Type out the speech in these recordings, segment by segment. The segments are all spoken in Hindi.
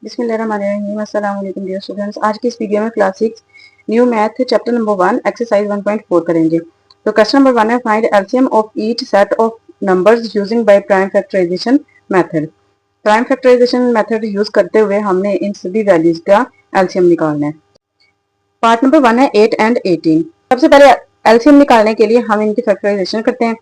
बिस्मिल्लाहिर्रहमानिर्रहीम। अस्सलाम वालेकुम डियर स्टूडेंट्स। आज की इस वीडियो में class 6 new math chapter number 1 exercise 1.4 करेंगे। तो क्वेश्चन नंबर 1 है find LCM of each set of numbers using by prime factorisation method. Prime factorisation method use करते हुए हमने इन सभी वैल्यूज का एलसीएम निकालना है। पार्ट नंबर 1 है 8 एंड 18। सबसे पहले एलसीएम निकालने के लिए हम इनकी फैक्टराइजेशन करते हैं।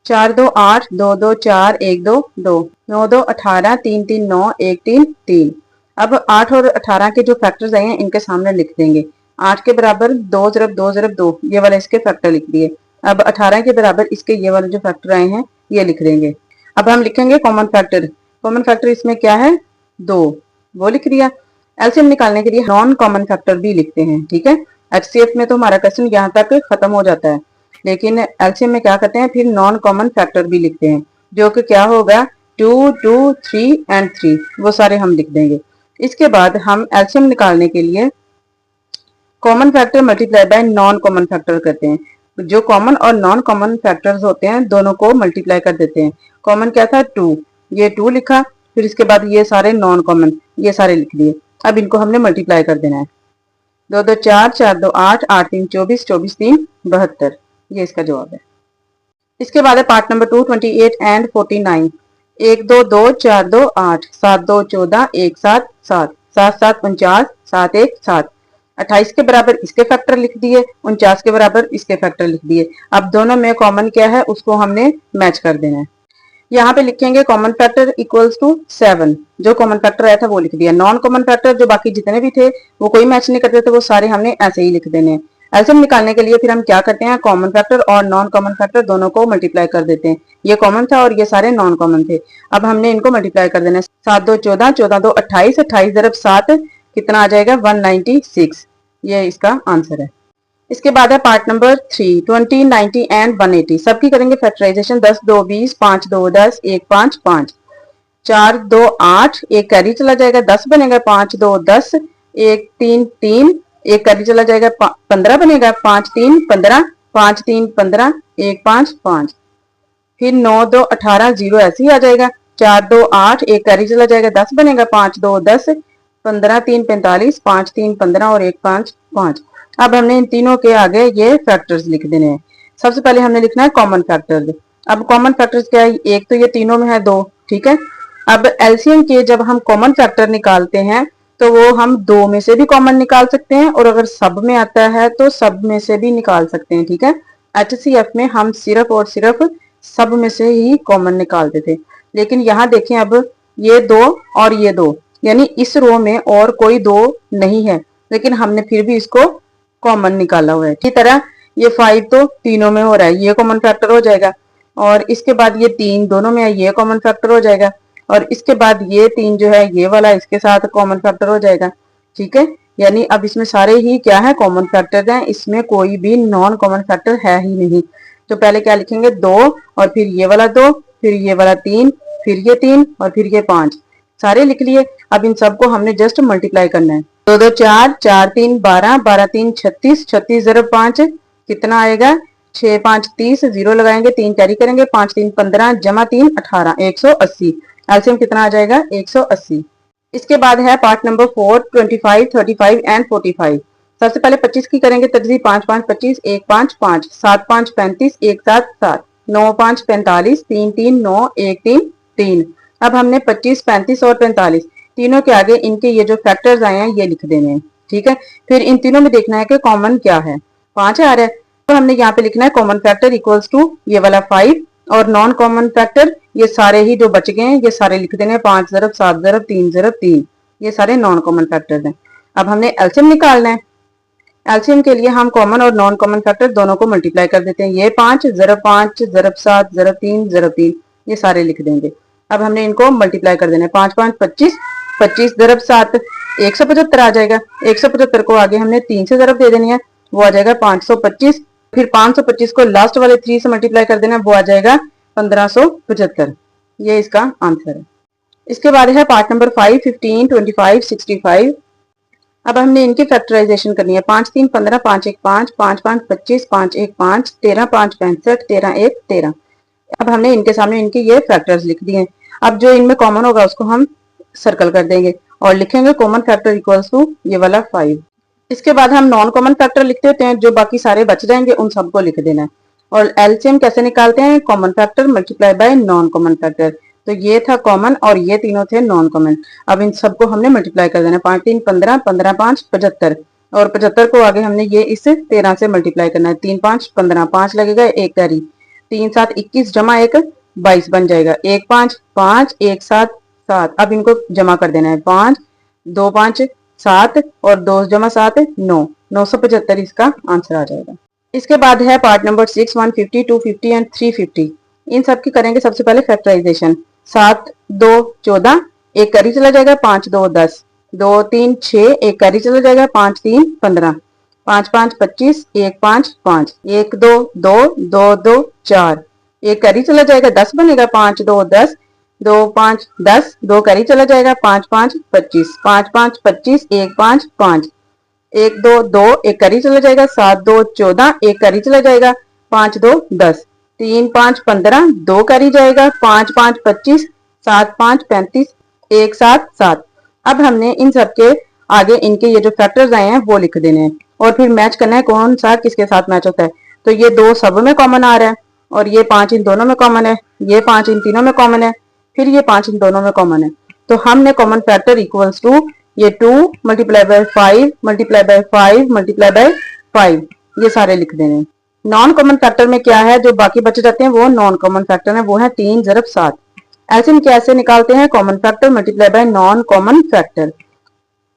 4 2 8, 2 2 4, 1 2 2, 9 2 18, 3 3 9, 1 3 3। अब 8 और 18 के जो फैक्टर्स आए हैं इनके सामने लिख देंगे। 8 के बराबर 2 ज़रब 2 ज़रब 2, ये वाले इसके फैक्टर लिख दिए। अब 18 के बराबर इसके ये वाले जो फैक्टर आए हैं ये लिख देंगे। अब हम लिखेंगे कॉमन फैक्टर। कॉमन फैक्टर इसमें क्या है? 2, वो लिख दिया। एलसीएम निकालने के लिए नॉन कॉमन फैक्टर भी लिखते हैं। ठीक है, एचसीएफ में तो हमारा क्वेश्चन यहाँ तक खत्म हो जाता है, लेकिन एलसीएम में क्या करते हैं, फिर नॉन कॉमन फैक्टर भी लिखते हैं, जो कि क्या होगा 2 2 3 एंड 3, वो सारे हम लिख देंगे। इसके बाद हम एलसीएम निकालने के लिए common factor multiply by non common factor करते हैं। जो कॉमन और नॉन कॉमन फैक्टर्स होते हैं दोनों को मल्टीप्लाई कर देते हैं। कॉमन क्या था? 2, ये 2 लिखा, फिर इसके बाद ये सारे नॉन कॉमन ये सारे लिख दिए। अब इनको हमने मल्टीप्लाई कर देना है। 2 2 4, 4 2 8, 8 3 24, 24 3 72, ये इसका जवाब है। इसके बाद है पार्ट नंबर 2 28 एंड 49। 1 2 2, 4 2 8, 7 2 14, 1 7 7, 7 7 49, 7 1 7। 28 के बराबर इसके फैक्टर लिख दिए, 49 के बराबर इसके फैक्टर लिख दिए। अब दोनों में कॉमन क्या है उसको हमने मैच कर देना है। यहाँ पे लिखेंगे कॉमन फैक्टर इक्वल्स टू 7, जो कॉमन फैक्टर आया था वो लिख दिया। नॉन कॉमन फैक्टर जो बाकी जितने भी थे वो कोई मैच नहीं करते थे, वो सारे हमने ऐसे ही लिख देने हैं। एलसीएम निकालने के लिए फिर हम क्या करते हैं, कॉमन फैक्टर और नॉन कॉमन फैक्टर दोनों को मल्टीप्लाई कर देते हैं। ये कॉमन था और ये सारे नॉन कॉमन थे। अब हमने इनको मल्टीप्लाई कर देना है। 7 2 14, 14 2 28, 28 ज़रब 7 कितना आ जाएगा? 196, ये इसका आंसर है। इसके बाद है पार्ट नंबर 3 20 90 एंड 180। सबकी करेंगे फैक्टराइजेशन। 10 2 20, 5 2 10, 1 5 5, 4 2 8, एक कैरी चला जाएगा, 10 बनेगा, 5 2 10, 1 3 3, एक कैरी चला जाएगा, 15 बनेगा, 5 3 15, 5 3 15, 1 5 5, फिर 9 2 18, 0 ऐसे ही आ जाएगा। 4 2 8, एक कैरी चला जाएगा, 10 बनेगा, 5 2 10, 15 3 45, 5 3 15 और 1 5 5। अब हमने इन तीनों के आगे ये फैक्टर्स लिख देने हैं। सबसे पहले हमने लिखना है कॉमन फैक्टर्स। अब कॉमन फैक्टर्स क्या है? एक तो ये तीनों में है 2, ठीक है। अब एलसीएम के जब हम कॉमन फैक्टर निकालते हैं तो वो हम 2 में से भी कॉमन निकाल सकते हैं, और अगर सब में आता है तो सब में से भी निकाल सकते हैं, ठीक है। एचसीएफ में हम सिर्फ और सिर्फ सब में से ही कॉमन निकालते थे, लेकिन यहाँ देखें अब ये 2 और ये 2, यानी इस रो में और कोई 2 नहीं है, लेकिन हमने फिर भी इसको कॉमन निकाला हुआ है। इसी तरह ये 5 तो तीनों में हो रहा है, ये कॉमन फैक्टर हो जाएगा। और इसके बाद ये 3 दोनों में है, ये कॉमन फैक्टर हो जाएगा। और इसके बाद ये 3 जो है ये वाला इसके साथ कॉमन फैक्टर हो जाएगा, ठीक है। यानी अब इसमें सारे ही क्या है? कॉमन फैक्टर हैं, इसमें कोई भी नॉन कॉमन फैक्टर है ही नहीं। तो पहले क्या लिखेंगे? 2, और फिर ये वाला 2, फिर ये वाला 3, फिर ये 3 और फिर ये 5, सारे लिख लिए। अब इन सबको हमने जस्ट मल्टीप्लाई करना है। 2 2 4, 4 3 12, 12 3 36, 36 ज़रब 5 कितना आएगा? 6 5 30, 0 लगाएंगे, 3 कैरी करेंगे, 5 3 15, जमा 3 18, 180। एलसीएम कितना आ जाएगा? 180। इसके बाद है पार्ट नंबर 4 25 35 एंड 45। सबसे पहले 25 की करेंगे तर्जीह। 5 5 25, 1 5 5, 7 5 35, 1 7 7, 9 5 45, 3 3 9, 1 3 3। अब हमने 25 35 और 45 तीनों के आगे इनके ये जो फैक्टर्स आए हैं ये लिख देने हैं, ठीक है। फिर इन तीनों में देखना है कि कॉमन क्या है। 5 आ रहा है तो हमने यहाँ पे लिखना है कॉमन फैक्टर इक्वल्स टू ये वाला 5, और नॉन कॉमन फैक्टर ये सारे ही जो बच गए हैं ये सारे लिख देने हैं। 5 ज़रब 7 ज़रब 3 ज़रब 3, ये सारे नॉन कॉमन फैक्टर्स हैं। अब हमने एलसीएम निकालना है। एलसीएम के लिए हम कॉमन और नॉन कॉमन फैक्टर दोनों को मल्टीप्लाई कर देते हैं। ये 5 ज़रब 5 ज़रब 7 ज़रब 3 ज़रब 3, ये सारे लिख देंगे। अब हमने इनको मल्टीप्लाई कर देना है। 5 5 25, 25 ज़रब 7 175 आ जाएगा। 175 को आगे हमने 3 से ज़रब दे देनी है, वो आ जाएगा 525। फिर 525 को लास्ट वाले 3 से मल्टीप्लाई कर देना, वो आ जाएगा 1575। ये इसका आंसर है। इसके बाद है पार्ट नंबर 5 15 25 65। अब हमने इनकी फैक्टराइजेशन करनी है। 5 3 15, 5 1 5, 5 5 25, 5 1 5, 13 5 65, 13 1 13। अब हमने इनके सामने इनके ये फैक्टर्स लिख दिए हैं। अब जो इनमें कॉमन होगा उसको हम सर्कल कर देंगे, और लिखेंगे कॉमन फैक्टर इक्वल्स टू ये वाला 5। इसके बाद हम नॉन कॉमन फैक्टर लिख देते हैं, जो बाकी सारे बच जाएंगे उन सबको लिख देना है। और एलसीएम कैसे निकालते हैं, common factor multiply by non common factor. तो ये था कॉमन और ये तीनों थे नॉन कॉमन। अब इन सबको हमने मल्टीप्लाई कर देना, 5 3 15, 15 5 75, और 75 को आगे हमने ये इस 13 से मल्टीप्लाई करना है। 3 5 15, 5 लगेगा, 1 कैरी, 3 7 21 जमा 1 22 बन जाएगा। 1 5 5 1 7 7। अब इनको जमा कर देना है, 5 2 5 7 और 2 जमा 7 9, 975 इसका आंसर आ जाएगा। इसके बाद है पार्ट नंबर 6, 150 250 एंड 350। इन सब की करेंगे सबसे पहले फैक्टराइजेशन। 7 2 14, एक कैरी चला जाएगा, 5 2 10, 2 3 6, एक कैरी चला जाएगा, 5 3 15, 5 5 25, 1 5 5, 1 2 2 2 2 4, एक कैरी चला जाएगा, 10 बनेगा, 5 2 10, 2 5 10, 2 कैरी चला जाएगा, 5 5 25, 5 5 25, 1 5 5, 1 2 2, एक कैरी चला जाएगा, 7 2 14, एक कैरी चला जाएगा, 5 2 10, 3 5 15, 2 कैरी जाएगा, 5 5 25, 7 5 35, 1 7 7। अब हमने इन सबके आगे इनके ये जो फैक्टर्स आए हैं वो लिख देने हैं और फिर मैच करना है कौन सा किसके साथ मैच होता है। तो ये 2 सब में कॉमन आ रहा है और ये 5 इन दोनों में कॉमन है, ये 5 इन तीनों में कॉमन है, फिर ये 5 इन दोनों में कॉमन है। तो हमने कॉमन फैक्टर इक्वल्स टू ये 2 multiply by 5 multiply by 5 multiply by 5 ये सारे लिख देने। नॉन कॉमन फैक्टर में क्या है, जो बाकी बचे जाते हैं वो नॉन कॉमन फैक्टर है, वो है 3 × 7। एलसीएम कैसे निकालते हैं, common factor multiply by non common factor.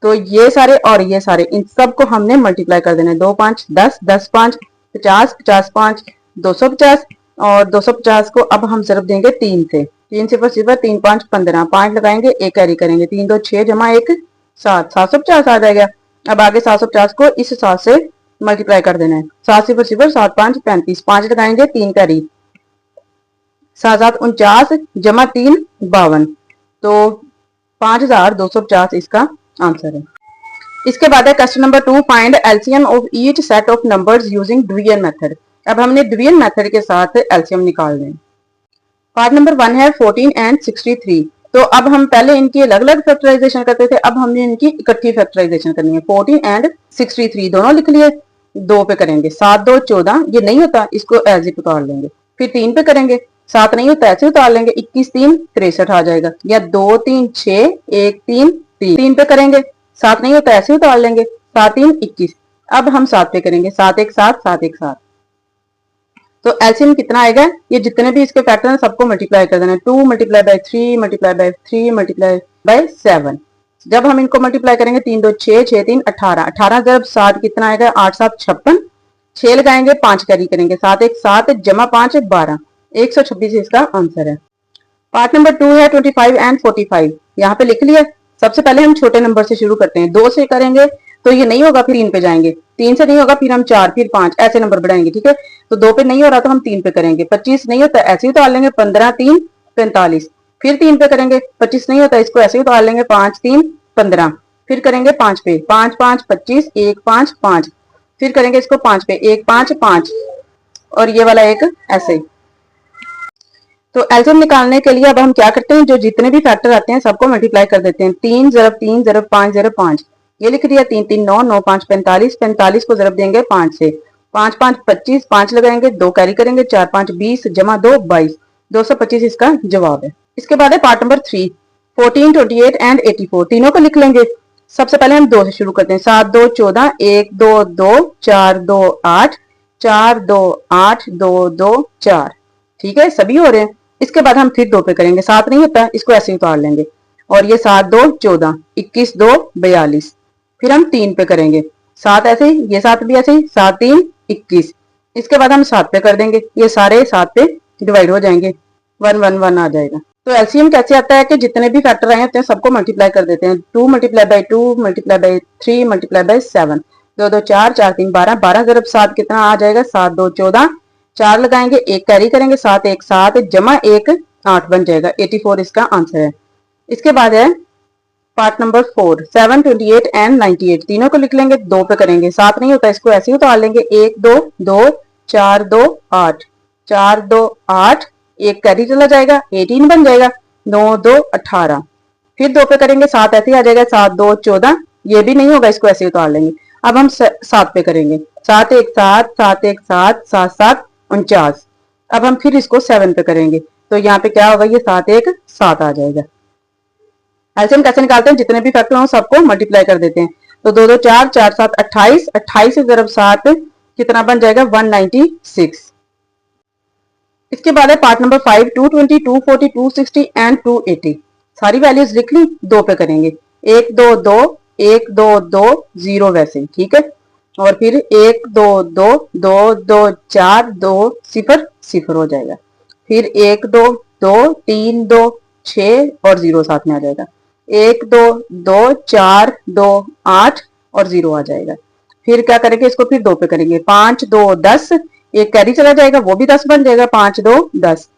तो ये सारे और ये सारे इन सब को हमने मल्टीप्लाई कर देना है। 2 5 10 10 5 50 50 5 250 और 250 को अब हम ज़रब देंगे 3 से। 3 सिफर सिफर 3 5 15, 5 लगाएंगे, 1 कैरी करेंगे, 3 2 6 जमा 1 7, 750 आ जाएगा। अब आगे 750 को इस 7 से मल्टीप्लाई कर देना है। 7 सिफर सिफर 7 5 35, 5 लगाएंगे, 3 कैरी, 7 7 49 जमा 3 52, तो 5250 इसका आंसर है। इसके बाद है question number 2, find LCM of each set of numbers using division method. अब हमने डिवीजन मेथड के साथ एलसीएम निकालना है। पार्ट नंबर 1 है 14 एंड 63। तो अब हम पहले इनकी अलग अलग फैक्टराइजेशन करते थे, अब हमने इनकी इकट्ठी फैक्टराइजेशन करनी है। 14 एंड 63 दोनों लिख लिए, 2 पे करेंगे। 7 2 14, ये नहीं होता इसको एज इट उतार लेंगे। फिर 3 पे करेंगे, 7 नहीं होता ऐसे उतार लेंगे, 21 3 63 आ जाएगा। या 2 3 6 1 3 3, 3 पे करेंगे, 7 नहीं होता ऐसे उतार लेंगे, 7 3 21। अब हम 7 पे करेंगे, 7 1 7 7 1 7। तो एलसीएम कितना आएगा, ये जितने भी इसके फैक्टर हैं सबको मल्टीप्लाई कर देना है। 2 multiply by 3 multiply by 3 multiply by 7। जब हम इनको मल्टीप्लाई करेंगे, 3 2 6 6 3 18, 18 जब 7 कितना आएगा, 8 7 56, 6 लगाएंगे, 5 कैरी करेंगे, 7 1 7 जमा 5 12, 126 इसका आंसर है। पार्ट नंबर 2 है 25 एंड 45। यहाँ पे लिख लिया। सबसे पहले हम छोटे नंबर से शुरू करते हैं। 2 से करेंगे तो ये नहीं होगा, फिर 3 पे जाएंगे, 3 से नहीं होगा, फिर हम 4 फिर 5 ऐसे नंबर बढ़ाएंगे। ठीक है, तो 2 पे नहीं हो रहा तो हम 3 पे करेंगे। 25 नहीं होता ऐसे ही उतार लेंगे, 15 3 45, फिर 3 पे करेंगे। 25 नहीं होता इसको ऐसे ही उतार लेंगे, 5 3 15, फिर करेंगे 5 पे, 5 5 25 1 5 5, फिर करेंगे इसको 5 पे, 1 5 5 और ये वाला एक ऐसे ही। तो एलसीएम निकालने के लिए अब हम क्या करते हैं, जो जितने भी फैक्टर आते हैं सबको मल्टीप्लाई कर देते हैं। 3 × 3 × 5 × 5, ये लिख दिया। 3 3 9 9 5 45, 45 को ज़रब देंगे 5 से। 5 5 25, 5 लगाएंगे, 2 कैरी करेंगे, 4 5 20 जमा 2 22, 225 इसका जवाब है। इसके बाद है पार्ट नंबर 3, 14 28 एंड 84। तीनों को लिख लेंगे। सबसे पहले हम 2 से शुरू करते हैं। 7 2 14, 1 2 2 4 2 8, 4 2 8 2 2 4। ठीक है, सभी हो रहे हैं। इसके बाद हम फिर 2 पे करेंगे, 7 नहीं होता इसको ऐसे ही उतार लेंगे, और ये 7 2 14, 21 2 42, फिर हम 3 पे करेंगे, 7 ऐसे ही, ये 7 भी ऐसे ही, 7 3 21। इसके बाद हम 7 पे कर देंगे, ये सारे 7 पे डिवाइड हो जाएंगे, 1 1 1 आ जाएगा। तो एलसीएम कैसे आता है कि जितने भी फैक्टर आए होते हैं सबको मल्टीप्लाई कर देते हैं। 2 multiply by 2 multiply by 3 multiply by 7, 2 2 4 4 3 12, 12 ज़रब 7 कितना आ जाएगा, 7 2 14, 4 लगाएंगे, 1 कैरी करेंगे, 7 1 7 जमा 1 8 बन जाएगा। 84 इसका आंसर है। इसके बाद है पार्ट नंबर 4, 7 28 एंड 98। तीनों को लिख लेंगे। 2 पे करेंगे, 7 नहीं होता इसको ऐसे ही उतार लेंगे, 1 2 2 4 2 8, 4 2 8, 1 कैरी चला जाएगा, 18 बन जाएगा, 9 2 18, फिर 2 पे करेंगे 7 ऐसे ही आ जाएगा, 7 2 14, ये भी नहीं होगा, इसको ऐसे ही उतार लेंगे। अब हम 7 पे करेंगे, 7 1 7 7 1 7 7 7 49। अब हम फिर इसको 7 पे करेंगे, तो यहाँ पे क्या होगा, ये 7 1 7 आ जाएगा। एलसीएम कैसे निकालते हैं, जितने भी फैक्टर हो सबको मल्टीप्लाई कर देते हैं। तो 2 2 4 4 7 28, 28 से जरब 7 कितना बन जाएगा, 196। इसके बाद है पार्ट नंबर 5, 220 240 260 एंड 280। सारी वैल्यूज लिख ली, 2 पे करेंगे, 1 2 2 1 2 2 0 वैसे, ठीक है। और फिर 1 2 2 2 2 4 2 0 0 हो जाएगा। फिर 1 2 2 3 2 6 और 0 साथ में आ जाएगा। 1 2 2 4 2 8 और 0 आ जाएगा। फिर क्या करेंगे, इसको फिर 2 पे करेंगे, 5 2 10, एक कैरी चला जाएगा, वो भी 10 बन जाएगा, 5 2 10,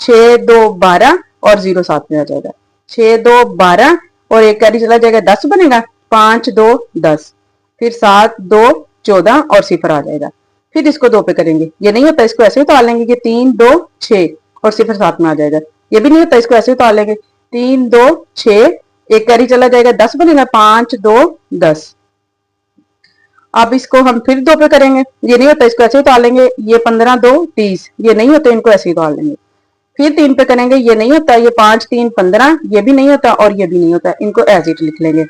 6 2 12 और 0 साथ में आ जाएगा, 6 2 12 और एक कैरी चला जाएगा, 10 बनेगा, 5 2 10, फिर 7 2 14 और 0 आ जाएगा। फिर इसको 2 पे करेंगे, ये नहीं होता, इसको ऐसे उतार लेंगे कि 3 2 6 और 0 साथ में आ जाएगा। ये भी नहीं होता, इसको ऐसे उतार लेंगे, 3 2 6, एक कैरी चला जाएगा, 10 बनेगा, 5 2 10। अब इसको हम फिर 2 पे करेंगे, ये नहीं होता, इसको ऐसे उतार लेंगे, ये 15 2 30, ये नहीं होता, इनको ऐसे उतार लेंगे। फिर 3 पे करेंगे, ये नहीं होता, ये 5 3 15, ये भी नहीं होता और ये भी नहीं होता, इनको एज इट लिख लेंगे।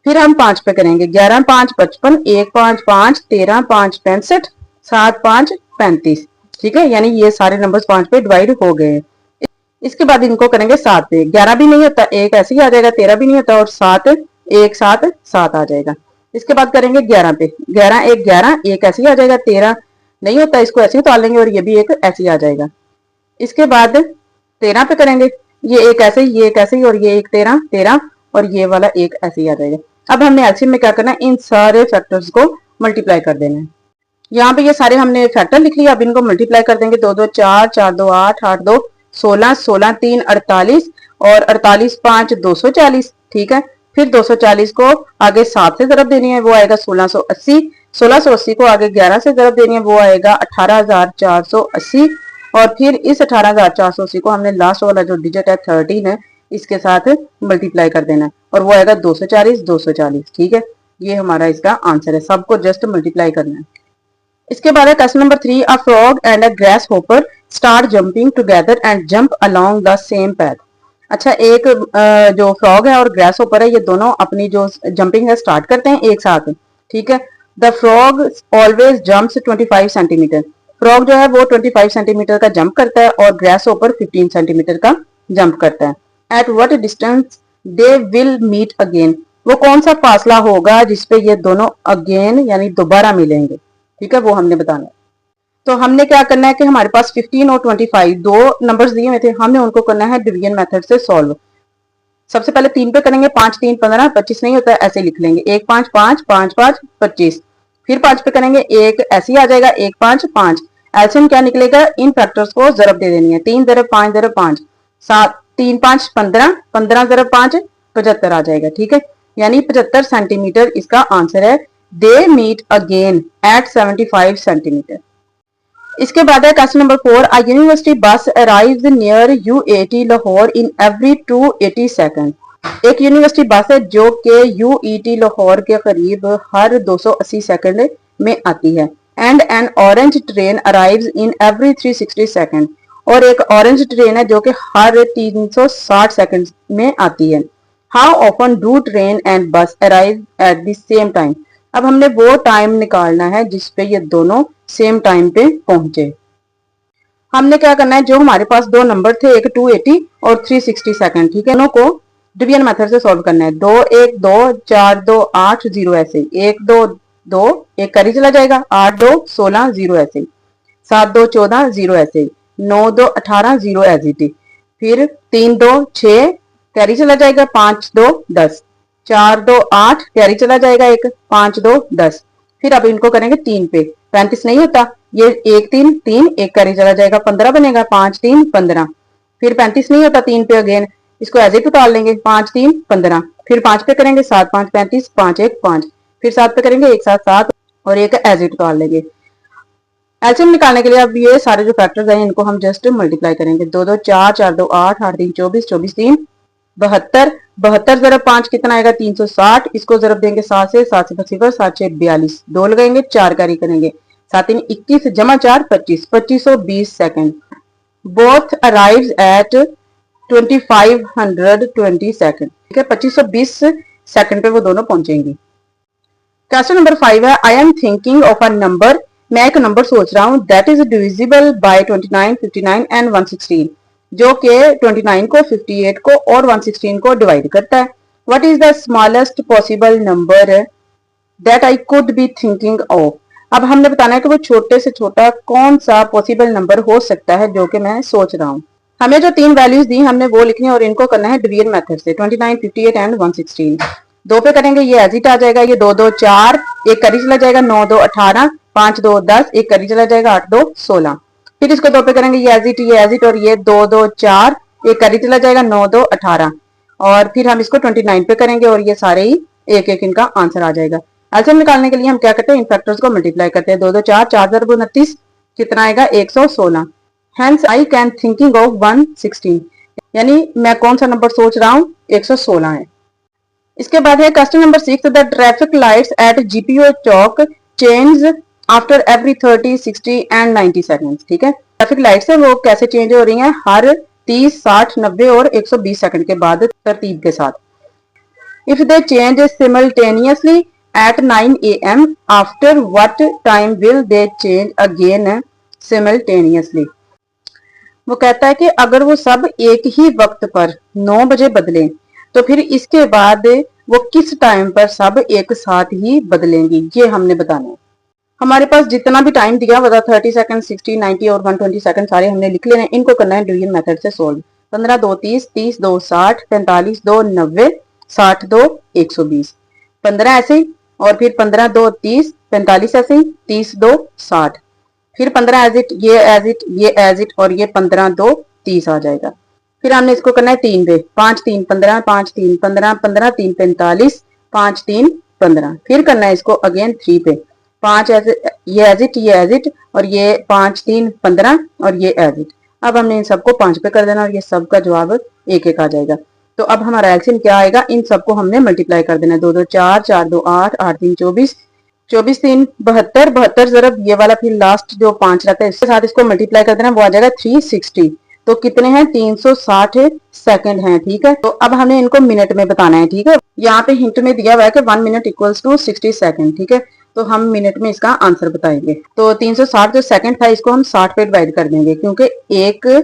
फिर हम 5 पे करेंगे, 11 5 55, 1 5 5 13 5 65, 7 5 35, ठीक है, यानी ये सारे नंबर्स 5 पे डिवाइड हो गए। इसके बाद इनको करेंगे 7 पे, 11 भी नहीं होता, एक ऐसे ही आ जाएगा, 13 भी नहीं होता और 7 1 7 7 आ जाएगा। इसके बाद करेंगे 11 पे, 11 1 11, एक ऐसे ही आ जाएगा, 13 नहीं होता, इसको ऐसे ही उतार लेंगे और ये भी एक ऐसे ही आ जाएगा। इसके बाद 13 पे करेंगे, ये एक ऐसे ही, ये एक ऐसे ही और ये एक 13 13 और ये वाला एक ऐसे ही आ जाएगा। अब हमने एलसीएम में क्या करना है, इन सारे फैक्टर्स को मल्टीप्लाई कर देना है। यहाँ पे ये सारे हमने फैक्टर लिख लिया, अब इनको मल्टीप्लाई कर देंगे, 2 2 4 4 2 8 8 2 16 16 3 48 और 48 5 240, ठीक है। फिर 240 को आगे 7 से जरब देनी है, वो आएगा 1680, 1680 को आगे 11 से जरब देनी है, वो आएगा 18480 और फिर इस 18480 को हमने लास्ट वाला जो डिजिट है 13 है, इसके साथ मल्टीप्लाई कर देना है और वो आएगा 240 240, ठीक है। ये हमारा इसका आंसर है, सबको जस्ट मल्टीप्लाई करना है। इसके बाद है question number 3, a frog and a grass hopper start jumping together and jump along the same path. अच्छा, एक जो फ्रॉग है और ग्रास होपर है, ये दोनों अपनी जो जंपिंग है स्टार्ट करते हैं एक साथ, ठीक है। The frog always jumps 25 centimetre, frog जो है वो 25 सेंटीमीटर का जंप करता है और ग्रास होपर 15 सेंटीमीटर का जंप करता है। At what distance they will meet again, वो कौन सा फासला होगा जिसपे ये दोनों अगेन यानी दोबारा मिलेंगे, ठीक है, वो हमने बताना है। तो हमने क्या करना है कि हमारे पास 15 और 25 दो नंबर्स दिए हुए थे, हमने उनको करना है डिवीजन मेथड से सॉल्व। सबसे पहले 3 पे करेंगे, 5 3 15, 25 नहीं होता, ऐसे लिख लेंगे, 1 5 5 5 5 25। फिर 5 पे करेंगे, एक ऐसे ही आ जाएगा, 1 5 5। एलसीएम क्या निकलेगा, इन फैक्टर्स को जरब दे देनी है, 3 जरब 5 जरब 5 7, 3 5 15, 15 जरब 5 75 आ जाएगा, ठीक है, यानी 75 सेंटीमीटर इसका आंसर है। They meet again at 75 centimetre. इसके बाद है question number 4, a university bus arrives near UAT Lahore in every 280 second. एक यूनिवर्सिटी बस है जो कि यूईटी लाहौर के करीब हर 280 सेकंड में आती है। And N orange train arrives in every 360 second, और एक ऑरेंज ट्रेन है जो कि हर 360 सेकंड में आती है। How often do train and bus arrive at the same time. अब हमने वो टाइम निकालना है जिसपे ये दोनों सेम टाइम पे पहुंचे। हमने क्या करना है, जो हमारे पास दो नंबर थे, एक 280 और 360 सेकंड, ठीक है, दोनों को डिवीजन मेथड से सॉल्व करना है। 2 1 2 4 2 8 0 ऐसे, 1 2 2 एक करी चला जाएगा, 8 2 16 0 ऐसे, 7 2 14 0 ऐसे, 9 2 18 0 ऐसे, फिर 3 2 6 कैरी चला जाएगा, 5 2 10, 4 2 8 कैरी चला जाएगा एक, 5 2 10। फिर अब इनको करेंगे 3 पे, 35 नहीं होता, ये 1 3 3 एक कैरी चला जाएगा, 15 बनेगा, 5 3 15। फिर 35 नहीं होता 3 पे अगेन, इसको ऐसे ही उतार लेंगे, 5 3 15। फिर 5 पे करेंगे, 7 5 35, 5 1 5। फिर 7 पे करेंगे, 1 7 7 और एक ऐसे उतार लेंगे। एलसीएम निकालने के लिए अब ये सारे जो फैक्टर्स हैं इनको हम जस्ट मल्टीप्लाई करेंगे। 2 2 4 4 2 8 8 3 24 24 3 72, 72 ज़रब 5 कितना आएगा 360, इसको ज़रब देंगे 7 से, 7 से 0, 7 से 42, 2 लगाएंगे 4 कैरी करेंगे, 7 3 21 जमा 4 25, 2520 second. Both arrives eight 2520 second, ठीक है 2520 सेकंड पे वो दोनों पहुंचेंगी। क्वेश्चन नंबर 5 है, I am thinking of a number, मैं एक नंबर सोच रहा हूं, that is divisible by 29, 59 and 116, जो कि 29 को, 58 को और 116 को डिवाइड करता है। What is the smallest possible number that I could be thinking of. अब हमने बताना है कि वो छोटे से छोटा कौन सा पॉसिबल नंबर हो सकता है जो कि मैं सोच रहा हूं। हमें जो 3 वैल्यूज दी हमने वो लिखनी है और इनको करना है डिवीजन मेथड से, 29, 58 एंड 116। 2 पे करेंगे ये एज इट आ जाएगा, ये 2 2 4, एक करी चला जाएगा 9 2 18, 5 2 10, एक करी चला जाएगा 8 2 16। फिर इसको 2 पे करेंगे ये एज इट और ये 2 2 4, एक करी चला जाएगा 9 2 18, और फिर हम इसको 29 पे करेंगे और ये सारे ही एक एक इनका आंसर आ जाएगा। एलसीएम निकालने के लिए हम क्या करते हैं, इन फैक्टर्स को मल्टीप्लाई करते हैं। 2 2 4, 4 × 29 कितना आएगा 116। Hence I can thinking of 116, यानी मैं कौन सा नंबर सोच रहा हूँ 116 है। इसके बाद है question number 6, the traffic lights at GPO Chowk change after every 30, 60 and 90 seconds, ठीक है। ट्रैफिक लाइट्स है वो कैसे चेंज हो रही हैं, हर 30, 60, 90 और 120 सेकंड के बाद तरतीब के साथ। If they change simultaneously at 9 AM, after what time will they change again simultaneously. वो कहता है कि अगर वो सब एक ही वक्त पर 9 बजे बदलें तो फिर इसके बाद वो किस टाइम पर सब एक साथ ही बदलेंगी, ये हमने बताना है। हमारे पास जितना भी टाइम दिया हुआ था 30 सेकंड, 60, 90 और 120 सेकंड सारे हमने लिख लेने, इनको करना है डिवीजन मेथड से सोल्व। 15 2 30, 30 2 60, 45 2 90, 60 2 120। 15 ऐसे ही, और फिर 15 2 30, 45 ऐसे ही, 30 2 60, फिर 15 एज इट, ये एज इट, ये एज इट, और ये 15 2 30 आ जाएगा। फिर हमने इसको करना है 3 पे, 5 3 15, 5 3 15, 15 3 45, 5 3 15। फिर करना है इसको अगेन 3 पे, 5 ये एज इट, ये एज इट, और ये 5 3 15 और ये एज इट। अब हमने इन सबको 5 पे कर देना और ये सबका जवाब एक एक आ जाएगा। तो अब हमारा एलसीएम क्या आएगा, इन सबको हमने मल्टीप्लाई कर देना। 2 2 4, 4 2 8, 8 3 24, 24 3 72, 72 ज़रब ये वाला फिर लास्ट जो 5 रहता है इसके साथ इसको मल्टीप्लाई कर देना, वो आ जाएगा 360। तो कितने हैं 360 सेकंड हैं, ठीक है। तो अब हमें इनको मिनट में बताना है, ठीक है। यहाँ पे हिंट में दिया हुआ है कि 1 मिनट इक्वल्स टू 60 सेकंड, ठीक है। तो हम मिनट में इसका आंसर बताएंगे। तो 360 जो सेकंड था इसको हम 60 पे डिवाइड कर देंगे, क्योंकि 1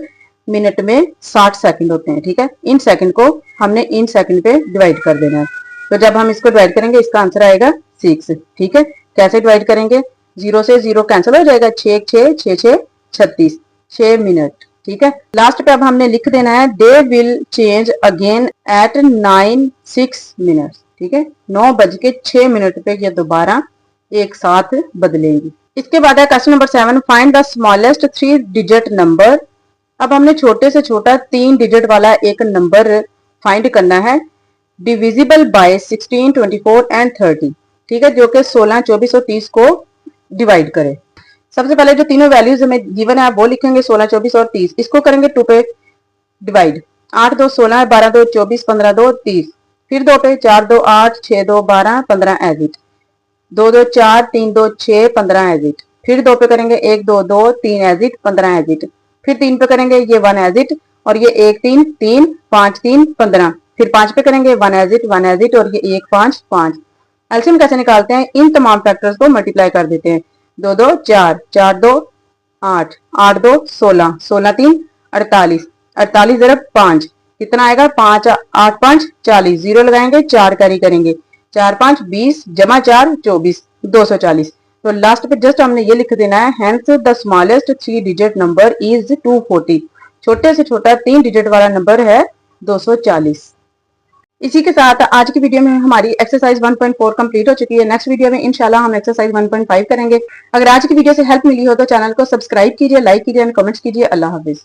मिनट में 60 सेकंड होते हैं, ठीक है। इन सेकंड को हमने इन सेकंड पे डिवाइड कर देना है। तो जब हम इसको डिवाइड करेंगे इसका आंसर आएगा 6, ठीक है। कैसे डिवाइड करेंगे, 0 से 0 कैंसिल हो जाएगा, 6 6 6 6 36, 6 मिनट, ठीक है। लास्ट पे अब हमने लिख देना है they will change again at 9 6 minutes, ठीक है। 9:06 पे ये दोबारा एक साथ बदलेंगी। इसके बाद है question number 7, find the smallest 3 digit number. अब हमने छोटे से छोटा 3 डिजिट वाला एक नंबर फाइंड करना है, डिविजिबल बाय 16, 24 एंड 30, ठीक है, जो कि 16, 24 और 30 को डिवाइड करे। सबसे पहले जो तीनों वैल्यूज हमें गिवन है वो लिखेंगे, 16, 24 और 30। इसको करेंगे 2 पे डिवाइड, 8 2 16, 12 2 24, 15 2 30। फिर 2 पे, 4 2 8, 6 2 12, 15 एज इट, 2 2 4, 3 2 6, 15 एज इट। फिर 2 पे करेंगे 1 2 2, 3 एज इट, 15 एज इट। फिर 3 पे करेंगे ये 1 एज इट, और ये 1 3 3, 5 3 15। फिर 5 पे करेंगे 1 एज इट, 1 एज इट, और ये 1 5 5। एलसीएम कैसे निकालते हैं, इन तमाम फैक्टर्स को मल्टीप्लाई कर देते हैं। 2 2 4, 4 2 8, 8 2 16, 16 3 48, 48 ज़रब 5 कितना आएगा, 5 8 5 40, 0 लगाएंगे, 4 कैरी करेंगे, 4 5 20 जमा 4 24, 240। तो लास्ट पे जस्ट हमने ये लिख देना है, hence the smallest 3 digit number is 240। छोटे से छोटा 3 डिजिट वाला नंबर है 240। इसी के साथ आज की वीडियो में हमारी एक्सरसाइज 1.4 कंप्लीट हो चुकी है। नेक्स्ट वीडियो में इंशाल्लाह हम एक्सरसाइज 1.5 करेंगे। अगर आज की वीडियो से हेल्प मिली हो तो चैनल को सब्सक्राइब कीजिए, लाइक कीजिए एंड कमेंट्स कीजिए। अल्लाह हाफिज।